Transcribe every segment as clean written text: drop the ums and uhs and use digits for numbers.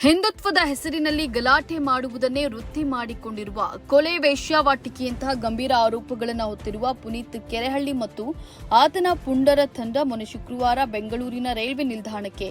ಹಿಂದುತ್ವದ ಹೆಸರಿನಲ್ಲಿ ಗಲಾಟೆ ಮಾಡುವುದನ್ನೇ ವೃತ್ತಿ ಮಾಡಿಕೊಂಡಿರುವ ಕೊಲೆ ವೇಶ್ಯಾವಾಟಿಕೆಯಂತಹ ಗಂಭೀರ ಆರೋಪಗಳನ್ನು ಹೊತ್ತಿರುವ ಪುನೀತ್ ಕೆರೆಹಳ್ಳಿ ಮತ್ತು ಆತನ ಪುಂಡರ ತಂಡ ಮೊನ್ನೆ ಶುಕ್ರವಾರ ಬೆಂಗಳೂರಿನ ರೈಲ್ವೆ ನಿಲ್ದಾಣಕ್ಕೆ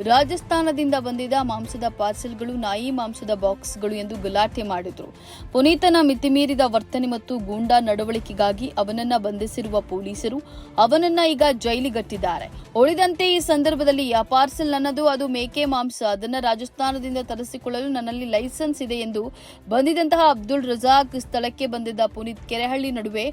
ರಾಜಸ್ಥಾನದಿಂದ ಬಂದಿದ್ದ ಮಾಂಸದ ಪಾರ್ಸೆಲ್ಗಳು ನಾಯಿ ಮಾಂಸದ ಬಾಕ್ಸ್ಗಳು ಎಂದು ಗಲಾಟೆ ಮಾಡಿದರು. ಪುನೀತನ ಮಿತಿಮೀರಿದ ವರ್ತನೆ ಮತ್ತು ಗೂಂಡಾ ನಡವಳಿಕೆಗಾಗಿ ಅವನನ್ನ ಬಂಧಿಸಿರುವ ಪೊಲೀಸರು ಅವನನ್ನ ಈಗ ಜೈಲಿಗಟ್ಟಿದ್ದಾರೆ. ಉಳಿದಂತೆ ಈ ಸಂದರ್ಭದಲ್ಲಿ ಆ ಪಾರ್ಸೆಲ್ ನನ್ನದು, ಅದು ಮೇಕೆ ಮಾಂಸ, ಅದನ್ನ ರಾಜಸ್ಥಾನದಿಂದ ತರಿಸಿಕೊಳ್ಳಲು ನನ್ನಲ್ಲಿ ಲೈಸೆನ್ಸ್ ಇದೆ ಎಂದು ಬಂದಿದ್ದಂತಹ ಅಬ್ದುಲ್ ರಜಾಕ್ ಸ್ಥಳಕ್ಕೆ ಬಂದಿದ್ದ ಪುನೀತ್ ಕೆರೆಹಳ್ಳಿ ನಡುವೆ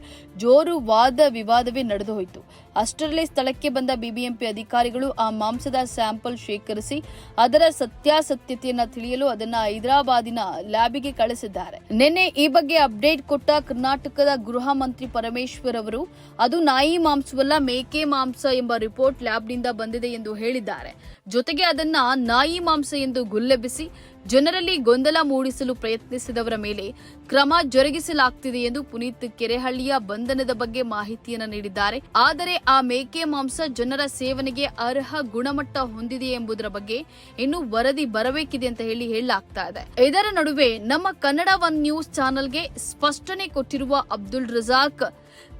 ಜೋರು ವಾದ ವಿವಾದವೇ ನಡೆದು ಹೋಯಿತು. ಅಷ್ಟರಲ್ಲೇ ಸ್ಥಳಕ್ಕೆ ಬಂದ ಬಿಬಿಎಂಪಿ ಅಧಿಕಾರಿಗಳು ಆ ಮಾಂಸದ ಸ್ಯಾಂಪಲ್ ಶೇಖರಿಸಿ ಅದರ ಸತ್ಯಾಸತ್ಯತೆಯನ್ನು ತಿಳಿಯಲು ಅದನ್ನ ಹೈದರಾಬಾದಿನ ಲ್ಯಾಬಿಗೆ ಕಳಿಸಿದ್ದಾರೆ. ನಿನ್ನೆ ಈ ಬಗ್ಗೆ ಅಪ್ಡೇಟ್ ಕೊಟ್ಟ ಕರ್ನಾಟಕದ ಗೃಹ ಮಂತ್ರಿ ಪರಮೇಶ್ವರ್ ಅವರು ಅದು ನಾಯಿ ಮಾಂಸವಲ್ಲ, ಮೇಕೆ ಮಾಂಸ ಎಂಬ ರಿಪೋರ್ಟ್ ಲ್ಯಾಬ್ನಿಂದ ಬಂದಿದೆ ಎಂದು ಹೇಳಿದ್ದಾರೆ. ಜೊತೆಗೆ ಅದನ್ನ ನಾಯಿ ಮಾಂಸ ಎಂದು ಗುಲ್ಲೆಬ್ಬಿಸಿ ಜನರಲ್ಲಿ ಗೊಂದಲ ಮೂಡಿಸಲು ಪ್ರಯತ್ನಿಸಿದವರ ಮೇಲೆ ಕ್ರಮ ಜರುಗಿಸಲಾಗುತ್ತಿದೆ ಎಂದು ಪುನೀತ್ ಕೆರೆಹಳ್ಳಿಯ ಬಂಧನದ ಬಗ್ಗೆ ಮಾಹಿತಿಯನ್ನು ನೀಡಿದ್ದಾರೆ. ಆದರೆ ಆ ಮೇಕೆ ಮಾಂಸ ಜನರ ಸೇವನೆಗೆ ಅರ್ಹ ಗುಣಮಟ್ಟ ಹೊಂದಿದೆ ಎಂಬುದರ ಬಗ್ಗೆ ಇನ್ನು ವರದಿ ಬರಬೇಕಿದೆ ಅಂತ ಹೇಳಲಾಗ್ತಾ ಇದೆ. ಇದರ ನಡುವೆ ನಮ್ಮ ಕನ್ನಡ ಒನ್ ನ್ಯೂಸ್ ಚಾನೆಲ್ಗೆ ಸ್ಪಷ್ಟನೆ ಕೊಟ್ಟಿರುವ ಅಬ್ದುಲ್ ರಜಾಕ್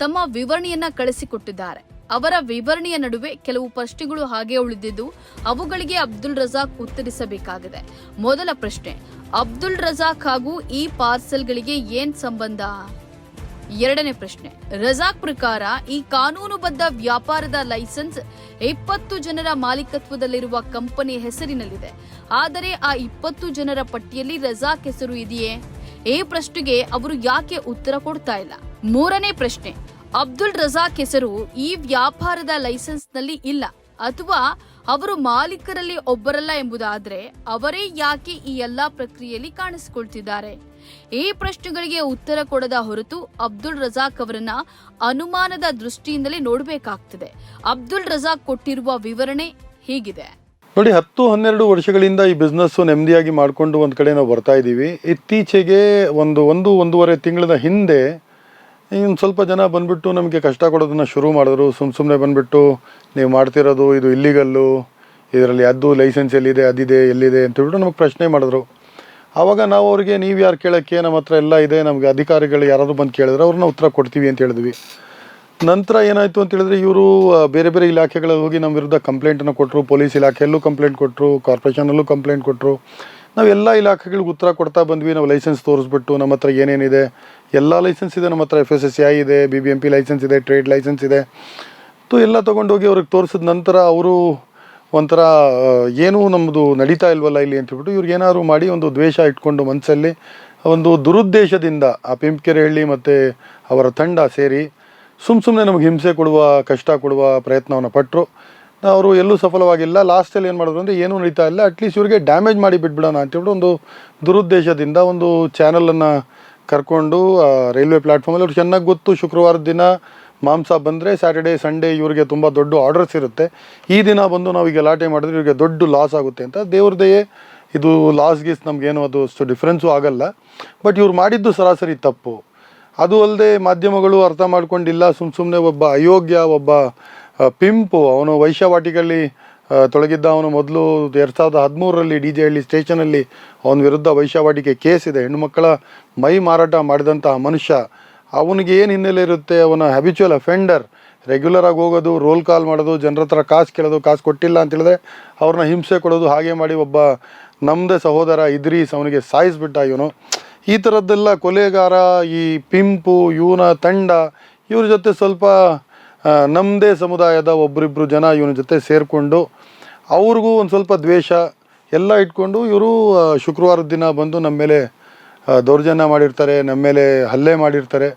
ತಮ್ಮ ವಿವರಣೆಯನ್ನ ಕಳಿಸಿಕೊಟ್ಟಿದ್ದಾರೆ. ಅವರ ವಿವರಣೆಯ ನಡುವೆ ಕೆಲವು ಪ್ರಶ್ನೆಗಳು ಹಾಗೆ ಉಳಿದಿದ್ದು ಅವುಗಳಿಗೆ ಅಬ್ದುಲ್ ರಜಾಕ್ ಉತ್ತರಿಸಬೇಕಾಗಿದೆ. ಮೊದಲ ಪ್ರಶ್ನೆ, ಅಬ್ದುಲ್ ರಜಾಕ್ ಹಾಗೂ ಈ ಪಾರ್ಸೆಲ್ಗಳಿಗೆ ಏನ್ ಸಂಬಂಧ? ಎರಡನೇ ಪ್ರಶ್ನೆ, ರಜಾಕ್ ಪ್ರಕಾರ ಈ ಕಾನೂನುಬದ್ಧ ವ್ಯಾಪಾರದ ಲೈಸೆನ್ಸ್ 20 ಜನರ ಮಾಲೀಕತ್ವದಲ್ಲಿರುವ ಕಂಪನಿ ಹೆಸರಿನಲ್ಲಿದೆ. ಆದರೆ ಆ 20 ಜನರ ಪಟ್ಟಿಯಲ್ಲಿ ರಜಾಕ್ ಹೆಸರು ಇದೆಯೇ? ಈ ಪ್ರಶ್ನೆಗೆ ಅವರು ಯಾಕೆ ಉತ್ತರ ಕೊಡ್ತಾ ಇಲ್ಲ? ಮೂರನೇ ಪ್ರಶ್ನೆ, ಅಬ್ದುಲ್ ರಜಾಕ್ ಹೆಸರು ಈ ವ್ಯಾಪಾರದ ಲೈಸೆನ್ಸ್ ನಲ್ಲಿ ಇಲ್ಲ ಅಥವಾ ಅವರು ಮಾಲೀಕರಲ್ಲಿ ಒಬ್ಬರಲ್ಲ ಎಂಬುದಾದ್ರೆ ಅವರೇ ಯಾಕೆ ಈ ಎಲ್ಲಾ ಪ್ರಕ್ರಿಯೆಯಲ್ಲಿ ಕಾಣಿಸಿಕೊಳ್ತಿದ್ದಾರೆ? ಈ ಪ್ರಶ್ನೆಗಳಿಗೆ ಉತ್ತರ ಕೊಡದ ಹೊರತು ಅಬ್ದುಲ್ ರಜಾಕ್ ಅವರನ್ನ ಅನುಮಾನದ ದೃಷ್ಟಿಯಿಂದಲೇ ನೋಡಬೇಕಾಗ್ತದೆ. ಅಬ್ದುಲ್ ರಜಾಕ್ ಕೊಟ್ಟಿರುವ ವಿವರಣೆ ಹೀಗಿದೆ. ನೋಡಿ, 10-12 ವರ್ಷಗಳಿಂದ ಈ ಬಿಸ್ನೆಸ್ ನೆಮ್ಮದಿಯಾಗಿ ಮಾಡಿಕೊಂಡು ಒಂದು ಕಡೆ ನಾವು ಬರ್ತಾ ಇದ್ದೀವಿ. ಇತ್ತೀಚೆಗೆ ಒಂದೂವರೆ ತಿಂಗಳ ಹಿಂದೆ ಇನ್ನು ಸ್ವಲ್ಪ ಜನ ಬಂದುಬಿಟ್ಟು ನಮಗೆ ಕಷ್ಟ ಕೊಡೋದನ್ನು ಶುರು ಮಾಡಿದ್ರು. ಸುಮ್ಮನೆ ಬಂದುಬಿಟ್ಟು ನೀವು ಮಾಡ್ತಿರೋದು ಇದು ಇಲ್ಲಿಗಲ್ಲು, ಇದರಲ್ಲಿ ಅದು ಲೈಸೆನ್ಸ್ ಎಲ್ಲಿದೆ, ಅದಿದೆ, ಎಲ್ಲಿದೆ ಅಂತೇಳ್ಬಿಟ್ಟು ನಮಗೆ ಪ್ರಶ್ನೆ ಮಾಡಿದ್ರು. ಆವಾಗ ನಾವು ಅವ್ರಿಗೆ ನೀವು ಯಾರು ಕೇಳೋಕ್ಕೆ, ನಮ್ಮ ಹತ್ರ ಎಲ್ಲ ಇದೆ, ನಮಗೆ ಅಧಿಕಾರಿಗಳು ಯಾರಾದರೂ ಬಂದು ಕೇಳಿದ್ರೆ ಅವ್ರನ್ನ ಉತ್ತರ ಕೊಡ್ತೀವಿ ಅಂತ ಹೇಳಿದ್ವಿ. ನಂತರ ಏನಾಯಿತು ಅಂತ ಹೇಳಿದ್ರೆ ಇವರು ಬೇರೆ ಬೇರೆ ಇಲಾಖೆಗಳಲ್ಲಿ ಹೋಗಿ ನಮ್ಮ ವಿರುದ್ಧ ಕಂಪ್ಲೇಂಟನ್ನು ಕೊಟ್ಟರು. ಪೊಲೀಸ್ ಇಲಾಖೆಯಲ್ಲೂ ಕಂಪ್ಲೇಂಟ್ ಕೊಟ್ಟರು, ಕಾರ್ಪೊರೇಷನಲ್ಲೂ ಕಂಪ್ಲೇಂಟ್ ಕೊಟ್ಟರು. ನಾವು ಎಲ್ಲ ಇಲಾಖೆಗಳಿಗೆ ಉತ್ತರ ಕೊಡ್ತಾ ಬಂದ್ವಿ. ನಾವು ಲೈಸೆನ್ಸ್ ತೋರಿಸ್ಬಿಟ್ಟು ನಮ್ಮ ಹತ್ರ ಏನೇನಿದೆ ಎಲ್ಲ ಲೈಸೆನ್ಸ್ ಇದೆ, ನಮ್ಮ ಹತ್ರ FSSAI ಇದೆ, BBMP ಲೈಸೆನ್ಸ್ ಇದೆ, ಟ್ರೇಡ್ ಲೈಸೆನ್ಸ್ ಇದೆ, ಎಲ್ಲ ತೊಗೊಂಡೋಗಿ ಅವ್ರಿಗೆ ತೋರಿಸಿದ ನಂತರ ಅವರು ಒಂಥರ ಏನೂ ನಮ್ಮದು ನಡೀತಾ ಇಲ್ವಲ್ಲ ಇಲ್ಲಿ ಅಂತೇಳ್ಬಿಟ್ಟು ಇವ್ರಿಗೆ ಏನಾದ್ರು ಮಾಡಿ ಒಂದು ದ್ವೇಷ ಇಟ್ಕೊಂಡು ಮನಸ್ಸಲ್ಲಿ ಒಂದು ದುರುದ್ದೇಶದಿಂದ ಆ ಪಿಂಪ್ ಕೆರೆಹಳ್ಳಿ ಮತ್ತು ಅವರ ತಂಡ ಸೇರಿ ಸುಮ್ಮನೆ ನಮಗೆ ಹಿಂಸೆ ಕೊಡುವ, ಕಷ್ಟ ಕೊಡುವ ಪ್ರಯತ್ನವನ್ನು ಪಟ್ಟರು. ಅವರು ಎಲ್ಲೂ ಸಫಲವಾಗಿಲ್ಲ. ಲಾಸ್ಟಲ್ಲಿ ಏನು ಮಾಡಿದ್ರು ಅಂದರೆ ಏನೂ ನಡೀತಾ ಇಲ್ಲ, ಅಟ್ಲೀಸ್ಟ್ ಇವ್ರಿಗೆ ಡ್ಯಾಮೇಜ್ ಮಾಡಿ ಬಿಟ್ಬಿಡೋಣ ಅಂತೇಳ್ಬಿಟ್ಟು ಒಂದು ದುರುದ್ದೇಶದಿಂದ ಒಂದು ಚಾನಲನ್ನು ಕರ್ಕೊಂಡು ರೈಲ್ವೆ ಪ್ಲ್ಯಾಟ್ಫಾರ್ಮಲ್ಲಿ ಅವ್ರಿಗೆ ಚೆನ್ನಾಗಿ ಗೊತ್ತು ಶುಕ್ರವಾರದ ದಿನ ಮಾಂಸ ಬಂದರೆ ಸ್ಯಾಟರ್ಡೇ ಸಂಡೇ ಇವ್ರಿಗೆ ತುಂಬ ದೊಡ್ಡ ಆರ್ಡರ್ಸ್ ಇರುತ್ತೆ. ಈ ದಿನ ಬಂದು ನಾವು ಈಗ ಗಲಾಟೆ ಮಾಡಿದ್ರೆ ಇವ್ರಿಗೆ ದೊಡ್ಡ ಲಾಸ್ ಆಗುತ್ತೆ ಅಂತ. ದೇವ್ರದೆಯೇ ಇದು ಲಾಸ್ಗೀಸ್ ನಮಗೇನು ಅದು ಅಷ್ಟು ಡಿಫ್ರೆನ್ಸು ಆಗಲ್ಲ. ಬಟ್ ಇವ್ರು ಮಾಡಿದ್ದು ಸರಾಸರಿ ತಪ್ಪು. ಅದು ಅಲ್ಲದೆ ಮಾಧ್ಯಮಗಳು ಅರ್ಥ ಮಾಡ್ಕೊಂಡಿಲ್ಲ. ಸುಮ್ಮನೆ ಒಬ್ಬ ಅಯೋಗ್ಯ, ಒಬ್ಬ ಪಿಂಪು, ಅವನು ವೈಶ್ಯವಾಟಿಕಲ್ಲಿ ತೊಳಗಿದ್ದ. ಅವನು ಮೊದಲು 2013ರಲ್ಲಿ DJ ಹಳ್ಳಿ ಸ್ಟೇಷನಲ್ಲಿ ಅವನ ವಿರುದ್ಧ ವೈಶ್ಯವಾಟಿಕೆ ಕೇಸ್ ಇದೆ. ಹೆಣ್ಣುಮಕ್ಕಳ ಮೈ ಮಾರಾಟ ಮಾಡಿದಂತಹ ಮನುಷ್ಯ. ಅವನಿಗೆ ಏನು ಹಿನ್ನೆಲೆ ಇರುತ್ತೆ? ಅವನ ಹ್ಯಾಬಿಚುವಲ್ ಅಫೆಂಡರ್, ರೆಗ್ಯುಲರಾಗಿ ಹೋಗೋದು, ರೋಲ್ ಕಾಲ್ ಮಾಡೋದು, ಜನರ ಹತ್ರ ಕಾಸು ಕೇಳೋದು, ಕಾಸು ಕೊಟ್ಟಿಲ್ಲ ಅಂತೇಳಿದ್ರೆ ಅವ್ರನ್ನ ಹಿಂಸೆ ಕೊಡೋದು. ಹಾಗೆ ಮಾಡಿ ಒಬ್ಬ ನಮ್ಮದೇ ಸಹೋದರ ಇದ್ರೀಸ್ ಅವನಿಗೆ ಸಾಯಿಸ್ಬಿಟ್ಟ ಇವನು. ಈ ಥರದ್ದೆಲ್ಲ ಕೊಲೆಗಾರ, ಈ ಪಿಂಪು, ಇವನ ತಂಡ, ಇವ್ರ ಜೊತೆ ಸ್ವಲ್ಪ ನಮ್ಮದೇ ಸಮುದಾಯದ ಒಬ್ಬರಿಬ್ಬರು ಜನ ಇವನ ಜೊತೆ ಸೇರಿಕೊಂಡು ಅವ್ರಿಗೂ ಒಂದು ಸ್ವಲ್ಪ ದ್ವೇಷ ಎಲ್ಲ ಇಟ್ಕೊಂಡು ಇವರು ಶುಕ್ರವಾರದ ದಿನ ಬಂದು ನಮ್ಮ ಮೇಲೆ ದೌರ್ಜನ್ಯ ಮಾಡಿರ್ತಾರೆ, ನಮ್ಮ ಮೇಲೆ ಹಲ್ಲೆ ಮಾಡಿರ್ತಾರೆ.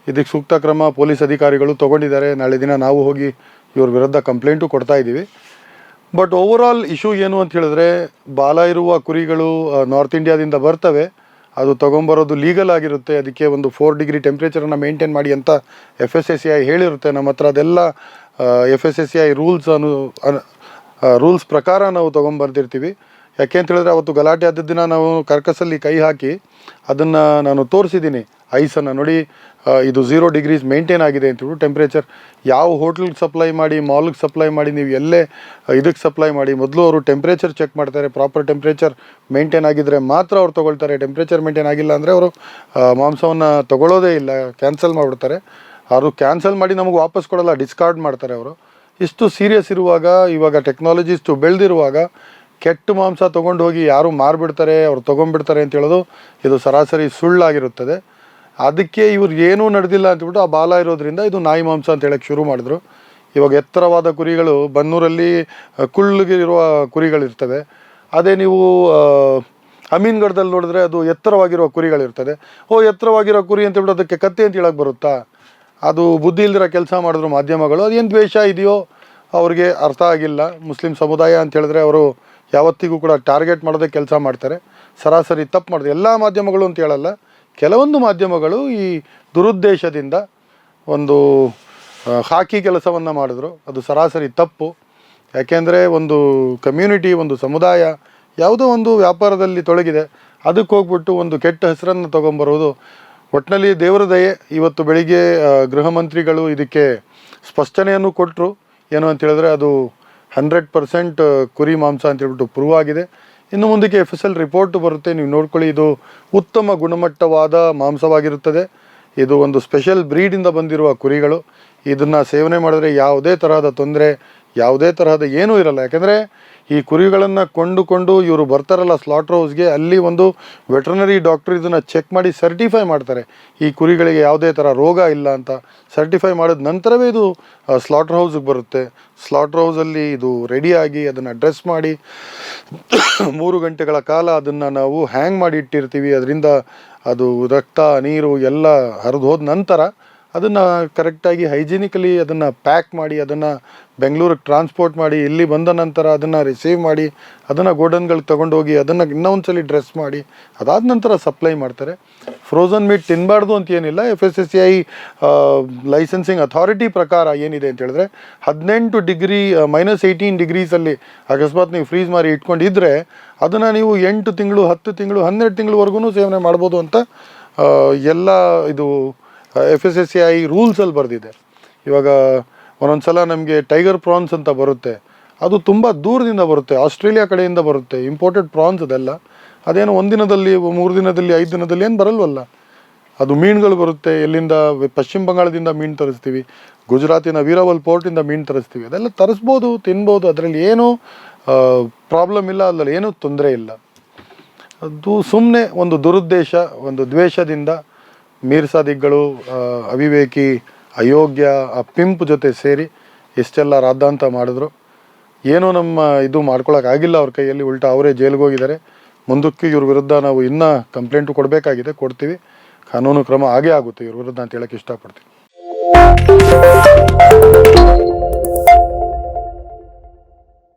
ಇದಕ್ಕೆ ಸೂಕ್ತ ಕ್ರಮ ಪೊಲೀಸ್ ಅಧಿಕಾರಿಗಳು ತೊಗೊಂಡಿದ್ದಾರೆ. ನಾಳೆ ದಿನ ನಾವು ಹೋಗಿ ಇವ್ರ ವಿರುದ್ಧ ಕಂಪ್ಲೇಂಟು ಕೊಡ್ತಾ ಇದ್ದೀವಿ. ಬಟ್ ಓವರಾಲ್ ಇಶ್ಯೂ ಏನು ಅಂತ ಹೇಳಿದ್ರೆ, ಬಾಲ ಇರುವ ಕುರಿಗಳು ನಾರ್ತ್ ಇಂಡಿಯಾದಿಂದ ಬರ್ತವೆ. ಅದು ತೊಗೊಂಬರೋದು ಲೀಗಲ್ ಆಗಿರುತ್ತೆ. ಅದಕ್ಕೆ ಒಂದು 4 ಡಿಗ್ರಿ ಟೆಂಪ್ರೇಚರನ್ನು ಮೇಂಟೈನ್ ಮಾಡಿ ಅಂತ FSSAI ಹೇಳಿರುತ್ತೆ. ನಮ್ಮ ಹತ್ರ ಅದೆಲ್ಲ FSSAI ರೂಲ್ಸ್ ಪ್ರಕಾರ ನಾವು ತೊಗೊಂಬರ್ತಿರ್ತೀವಿ. ಯಾಕೆ ಅಂತ ಹೇಳಿದ್ರೆ ಅವತ್ತು ಗಲಾಟೆ ಆದ ದಿನ ನಾವು ಕರ್ಕಸಲ್ಲಿ ಕೈ ಹಾಕಿ ಅದನ್ನು ನಾನು ತೋರಿಸಿದ್ದೀನಿ ಐಸನ್ನು ನೋಡಿ, ಇದು 0 ಡಿಗ್ರೀಸ್ ಮೇಂಟೈನ್ ಆಗಿದೆ ಅಂತೇಳಿ ಟೆಂಪ್ರೇಚರ್. ಯಾವ ಹೋಟ್ಲಿಗೆ ಸಪ್ಲೈ ಮಾಡಿ, ಮಾಲ್ಗೆ ಸಪ್ಲೈ ಮಾಡಿ, ನೀವು ಎಲ್ಲೇ ಇದಕ್ಕೆ ಸಪ್ಲೈ ಮಾಡಿ, ಮೊದಲು ಅವರು ಟೆಂಪ್ರೇಚರ್ ಚೆಕ್ ಮಾಡ್ತಾರೆ. ಪ್ರಾಪರ್ ಟೆಂಪ್ರೇಚರ್ ಮೇಂಟೈನ್ ಆಗಿದ್ದರೆ ಮಾತ್ರ ಅವ್ರು ತೊಗೊಳ್ತಾರೆ. ಟೆಂಪ್ರೇಚರ್ ಮೇಂಟೈನ್ ಆಗಿಲ್ಲ ಅಂದರೆ ಅವರು ಮಾಂಸವನ್ನು ತೊಗೊಳ್ಳೋದೇ ಇಲ್ಲ, ಕ್ಯಾನ್ಸಲ್ ಮಾಡಿಬಿಡ್ತಾರೆ. ಅವರು ಕ್ಯಾನ್ಸಲ್ ಮಾಡಿ ನಮಗೆ ವಾಪಸ್ ಕೊಡೋಲ್ಲ, ಡಿಸ್ಕಾರ್ಡ್ ಮಾಡ್ತಾರೆ ಅವರು. ಇಷ್ಟು ಸೀರಿಯಸ್ ಇರುವಾಗ, ಇವಾಗ ಟೆಕ್ನಾಲಜಿ ಇಷ್ಟು ಬೆಳೆದಿರುವಾಗ ಕೆಟ್ಟ ಮಾಂಸ ತೊಗೊಂಡು ಹೋಗಿ ಯಾರು ಮಾರಿಬಿಡ್ತಾರೆ, ಅವ್ರು ತೊಗೊಂಡ್ಬಿಡ್ತಾರೆ ಅಂತ ಹೇಳೋದು ಇದು ಸರಾಸರಿ ಸುಳ್ಳಾಗಿರುತ್ತದೆ. ಅದಕ್ಕೆ ಇವ್ರು ಏನೂ ನಡೆದಿಲ್ಲ ಅಂತಬಿಟ್ಟು ಆ ಬಾಲ ಇರೋದ್ರಿಂದ ಇದು ನಾಯಿ ಮಾಂಸ ಅಂತ ಹೇಳಕ್ಕೆ ಶುರು ಮಾಡಿದ್ರು. ಇವಾಗ ಎತ್ತರವಾದ ಕುರಿಗಳು ಬನ್ನೂರಲ್ಲಿ ಕುಳ್ಳಗಿರುವ ಕುರಿಗಳಿರ್ತವೆ. ಅದೇ ನೀವು ಅಮೀನ್ಗಢದಲ್ಲಿ ನೋಡಿದ್ರೆ ಅದು ಎತ್ತರವಾಗಿರುವ ಕುರಿಗಳಿರ್ತದೆ. ಎತ್ತರವಾಗಿರೋ ಕುರಿ ಅಂತ ಹೇಳ್ಬಿಟ್ಟು ಅದಕ್ಕೆ ಕತ್ತೆ ಅಂತ ಹೇಳಕ್ಕೆ ಬರುತ್ತಾ? ಅದು ಬುದ್ಧಿ ಇಲ್ದಿರೋ ಕೆಲಸ ಮಾಡಿದ್ರು ಮಾಧ್ಯಮಗಳು. ಅದೇನು ದ್ವೇಷ ಇದೆಯೋ ಅವ್ರಿಗೆ ಅರ್ಥ ಆಗಿಲ್ಲ. ಮುಸ್ಲಿಂ ಸಮುದಾಯ ಅಂತ ಹೇಳಿದ್ರೆ ಅವರು ಯಾವತ್ತಿಗೂ ಕೂಡ ಟಾರ್ಗೆಟ್ ಮಾಡೋದೇ ಕೆಲಸ ಮಾಡ್ತಾರೆ. ಸರಾಸರಿ ತಪ್ಪು ಮಾಡಿದೆ ಎಲ್ಲ ಮಾಧ್ಯಮಗಳು ಅಂತ ಹೇಳಲ್ಲ, ಕೆಲವೊಂದು ಮಾಧ್ಯಮಗಳು ಈ ದುರುದ್ದೇಶದಿಂದ ಒಂದು ಹಾಕಿ ಕೆಲಸವನ್ನು ಮಾಡಿದ್ರು. ಅದು ಸರಾಸರಿ ತಪ್ಪು. ಯಾಕೆಂದರೆ ಒಂದು ಕಮ್ಯುನಿಟಿ, ಒಂದು ಸಮುದಾಯ ಯಾವುದೋ ಒಂದು ವ್ಯಾಪಾರದಲ್ಲಿ ತೊಡಗಿದೆ, ಅದಕ್ಕೆ ಹೋಗ್ಬಿಟ್ಟು ಒಂದು ಕೆಟ್ಟ ಹೆಸರನ್ನು ತೊಗೊಂಬರೋದು ಒಟ್ಟಿನಲ್ಲಿ ದೇವರ ದಯೆ. ಇವತ್ತು ಬೆಳಿಗ್ಗೆ ಗೃಹ ಮಂತ್ರಿಗಳು ಇದಕ್ಕೆ ಸ್ಪಷ್ಟನೆಯನ್ನು ಕೊಟ್ಟರು. ಏನು ಅಂತ ಹೇಳಿದ್ರೆ ಅದು 100% ಕುರಿ ಮಾಂಸ ಅಂತ ಹೇಳ್ಬಿಟ್ಟು ಪ್ರೂವ್ ಆಗಿದೆ. ಇನ್ನು ಮುಂದಕ್ಕೆ FSL ರಿಪೋರ್ಟ್ ಬರುತ್ತೆ, ನೀವು ನೋಡ್ಕೊಳ್ಳಿ. ಇದು ಉತ್ತಮ ಗುಣಮಟ್ಟವಾದ ಮಾಂಸವಾಗಿರುತ್ತದೆ. ಇದು ಒಂದು ಸ್ಪೆಷಲ್ ಬ್ರೀಡಿಂದ ಬಂದಿರುವ ಕುರಿಗಳು. ಇದನ್ನು ಸೇವನೆ ಮಾಡಿದ್ರೆ ಯಾವುದೇ ತರಹದ ತೊಂದರೆ, ಯಾವುದೇ ತರಹದ ಏನೂ ಇರಲ್ಲ. ಯಾಕೆಂದರೆ ಈ ಕುರಿಗಳನ್ನು ಕೊಂಡುಕೊಂಡು ಇವರು ಬರ್ತಾರಲ್ಲ ಸ್ಲಾಟ್ರ್ ಹೌಸ್ಗೆ, ಅಲ್ಲಿ ಒಂದು ವೆಟ್ರನರಿ ಡಾಕ್ಟ್ರ್ ಇದನ್ನು ಚೆಕ್ ಮಾಡಿ ಸರ್ಟಿಫೈ ಮಾಡ್ತಾರೆ. ಈ ಕುರಿಗಳಿಗೆ ಯಾವುದೇ ಥರ ರೋಗ ಇಲ್ಲ ಅಂತ ಸರ್ಟಿಫೈ ಮಾಡಿದ ನಂತರವೇ ಇದು ಸ್ಲಾಟ್ರ್ ಹೌಸ್ಗೆ ಬರುತ್ತೆ. ಸ್ಲಾಟ್ರ್ ಹೌಸಲ್ಲಿ ಇದು ರೆಡಿಯಾಗಿ ಅದನ್ನು ಡ್ರೆಸ್ ಮಾಡಿ 3 ಗಂಟೆಗಳ ಕಾಲ ಅದನ್ನು ನಾವು ಹ್ಯಾಂಗ್ ಮಾಡಿ ಇಟ್ಟಿರ್ತೀವಿ. ಅದರಿಂದ ಅದು ರಕ್ತ, ನೀರು ಎಲ್ಲ ಹರಿದು ಹೋದ ನಂತರ ಅದನ್ನು ಕರೆಕ್ಟಾಗಿ ಹೈಜಿನಿಕಲಿ ಅದನ್ನು ಪ್ಯಾಕ್ ಮಾಡಿ ಅದನ್ನು ಬೆಂಗಳೂರಿಗೆ ಟ್ರಾನ್ಸ್ಪೋರ್ಟ್ ಮಾಡಿ, ಇಲ್ಲಿ ಬಂದ ನಂತರ ಅದನ್ನು ರಿಸೀವ್ ಮಾಡಿ, ಅದನ್ನು ಗೋಡನ್ಗಳಿಗೆ ತೊಗೊಂಡೋಗಿ ಅದನ್ನು ಇನ್ನೊಂದ್ಸಲಿ ಡ್ರೆಸ್ ಮಾಡಿ, ಅದಾದ ನಂತರ ಸಪ್ಲೈ ಮಾಡ್ತಾರೆ. ಫ್ರೋಝನ್ ಮೀಟ್ ತಿನ್ನಬಾರ್ದು ಅಂತ ಏನಿಲ್ಲ. FSSAI ಲೈಸೆನ್ಸಿಂಗ್ ಅಥಾರಿಟಿ ಪ್ರಕಾರ ಏನಿದೆ ಅಂತ ಹೇಳಿದ್ರೆ 18 ಡಿಗ್ರಿ -18 ಡಿಗ್ರೀಸಲ್ಲಿ ಅಕಸ್ಮಾತ್ ನೀವು ಫ್ರೀಸ್ ಮಾಡಿ ಇಟ್ಕೊಂಡಿದ್ರೆ ಅದನ್ನು ನೀವು 8 ತಿಂಗಳು, 10 ತಿಂಗಳು, 12 ತಿಂಗಳವರೆಗೂ ಸೇವನೆ ಮಾಡ್ಬೋದು ಅಂತ ಎಲ್ಲ ಇದು FSSAI ರೂಲ್ಸಲ್ಲಿ ಬರೆದಿದೆ. ಇವಾಗ ಒಂದೊಂದು ಸಲ ನಮಗೆ ಟೈಗರ್ ಪ್ರಾನ್ಸ್ ಅಂತ ಬರುತ್ತೆ, ಅದು ತುಂಬ ದೂರದಿಂದ ಬರುತ್ತೆ, ಆಸ್ಟ್ರೇಲಿಯಾ ಕಡೆಯಿಂದ ಬರುತ್ತೆ, ಇಂಪೋರ್ಟೆಡ್ ಪ್ರಾನ್ಸ್ ಅದೆಲ್ಲ. ಅದೇನು 1 ದಿನದಲ್ಲಿ, 3 ದಿನದಲ್ಲಿ, 5 ದಿನದಲ್ಲಿ ಏನು ಬರಲ್ವಲ್ಲ. ಅದು ಮೀನುಗಳು ಬರುತ್ತೆ. ಎಲ್ಲಿಂದ? ಪಶ್ಚಿಮ ಬಂಗಾಳದಿಂದ ಮೀನು ತರಿಸ್ತೀವಿ, ಗುಜರಾತಿನ ವೀರಾವಲ್ ಪೋರ್ಟಿಂದ ಮೀನು ತರಿಸ್ತೀವಿ. ಅದೆಲ್ಲ ತರಿಸ್ಬೋದು, ತಿನ್ಬೋದು, ಅದರಲ್ಲಿ ಏನೂ ಪ್ರಾಬ್ಲಮ್ ಇಲ್ಲ, ಅದರಲ್ಲಿ ಏನೂ ತೊಂದರೆ ಇಲ್ಲ. ಅದು ಸುಮ್ಮನೆ ಒಂದು ದುರುದ್ದೇಶ, ಒಂದು ದ್ವೇಷದಿಂದ ಮೀರ್ಸಾದಿಗಳು, ಅವಿವೇಕಿ, ಅಯೋಗ್ಯ, ಆ ಪಿಂಪ್ ಜೊತೆ ಸೇರಿ ಎಷ್ಟೆಲ್ಲ ರಾದ್ದಾಂತ ಮಾಡಿದ್ರು. ಏನೂ ನಮ್ಮ ಇದು ಮಾಡ್ಕೊಳಕ್ಕಾಗಿಲ್ಲ ಅವ್ರ ಕೈಯಲ್ಲಿ. ಉಲ್ಟಾ ಅವರೇ ಜೈಲಿಗೆ ಹೋಗಿದ್ದಾರೆ. ಮುಂದಕ್ಕೆ ಇವ್ರ ವಿರುದ್ಧ ನಾವು ಇನ್ನೂ ಕಂಪ್ಲೇಂಟು ಕೊಡಬೇಕಾಗಿದೆ, ಕೊಡ್ತೀವಿ. ಕಾನೂನು ಕ್ರಮ ಆಗೇ ಆಗುತ್ತೆ ಇವ್ರ ವಿರುದ್ಧ ಅಂತ ಹೇಳಕ್ಕೆ ಇಷ್ಟಪಡ್ತೀವಿ.